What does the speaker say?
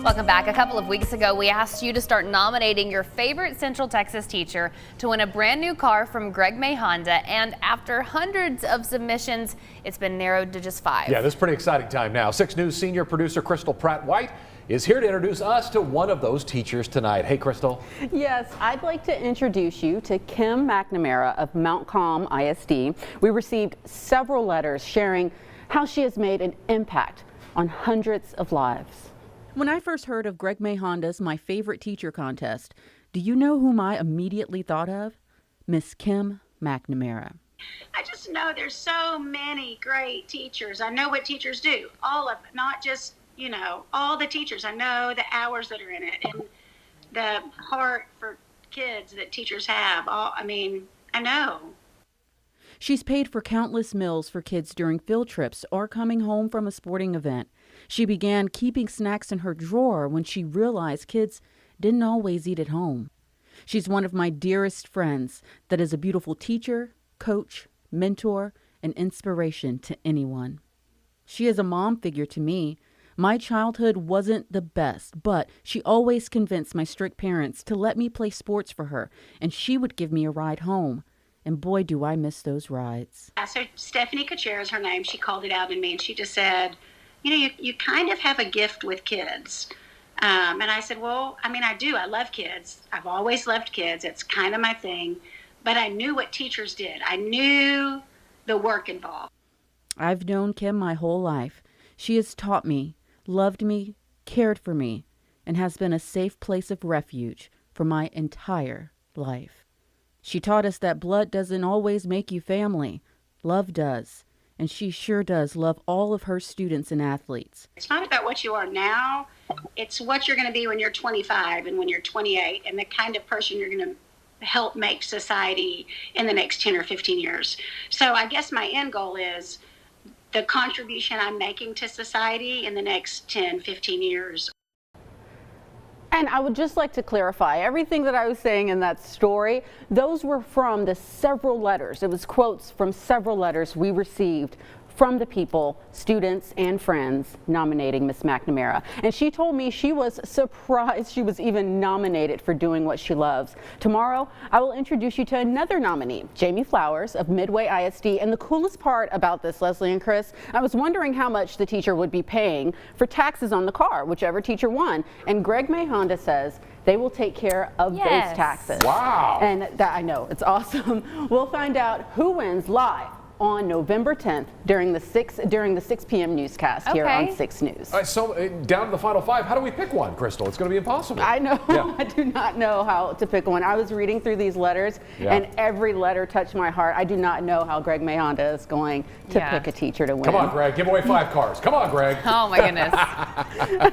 Welcome back. A couple of weeks ago, we asked you to start nominating your favorite Central Texas teacher to win a brand new car from Greg May Honda. And after hundreds of submissions, it's been narrowed to just 5. Yeah, this is a pretty exciting time now. 6 News senior producer Crystal Pratt-White is here to introduce us to one of those teachers tonight. Hey, Crystal. Yes, I'd like to introduce you to Kim McNamara of Mount Calm ISD. We received several letters sharing how she has made an impact on hundreds of lives. When I first heard of Greg May Honda's My Favorite Teacher contest, do you know whom I immediately thought of? Miss Kim McNamara. I just know there's so many great teachers. I know what teachers do, all of it, not just, all the teachers. I know the hours that are in it and the heart for kids that teachers have. I know. She's paid for countless meals for kids during field trips or coming home from a sporting event. She began keeping snacks in her drawer when she realized kids didn't always eat at home. She's one of my dearest friends that is a beautiful teacher, coach, mentor, and inspiration to anyone. She is a mom figure to me. My childhood wasn't the best, but she always convinced my strict parents to let me play sports for her, and she would give me a ride home. And boy, do I miss those rides. So Stephanie Kachera is her name. She called it out in me, and she just said, you kind of have a gift with kids. And I said, well, I do. I love kids. I've always loved kids. It's kind of my thing. But I knew what teachers did. I knew the work involved. I've known Kim my whole life. She has taught me, loved me, cared for me, and has been a safe place of refuge for my entire life. She taught us that blood doesn't always make you family. Love does. And she sure does love all of her students and athletes. It's not about what you are now. It's what you're going to be when you're 25 and when you're 28 and the kind of person you're going to help make society in the next 10 or 15 years. So I guess my end goal is the contribution I'm making to society in the next 10, 15 years. And I would just like to clarify everything that I was saying in that story. Those were from the several letters. It was quotes from several letters we received from the people, students and friends nominating Miss McNamara. And she told me she was surprised she was even nominated for doing what she loves. Tomorrow, I will introduce you to another nominee, Jamie Flowers of Midway ISD. And the coolest part about this, Leslie and Chris, I was wondering how much the teacher would be paying for taxes on the car, whichever teacher won. And Greg May Honda says they will take care of those taxes. Wow. And that, I know, it's awesome. We'll find out who wins live on November 10th during the 6 p.m. newscast here on 6 News. So down to the final 5. How do we pick one, Crystal? It's going to be impossible. I know. Yeah. I do not know how to pick one. I was reading through these letters and every letter touched my heart. I do not know how Greg May Honda is going to pick a teacher to win. Come on, Greg. Give away 5 cars. Come on, Greg. Oh, my goodness.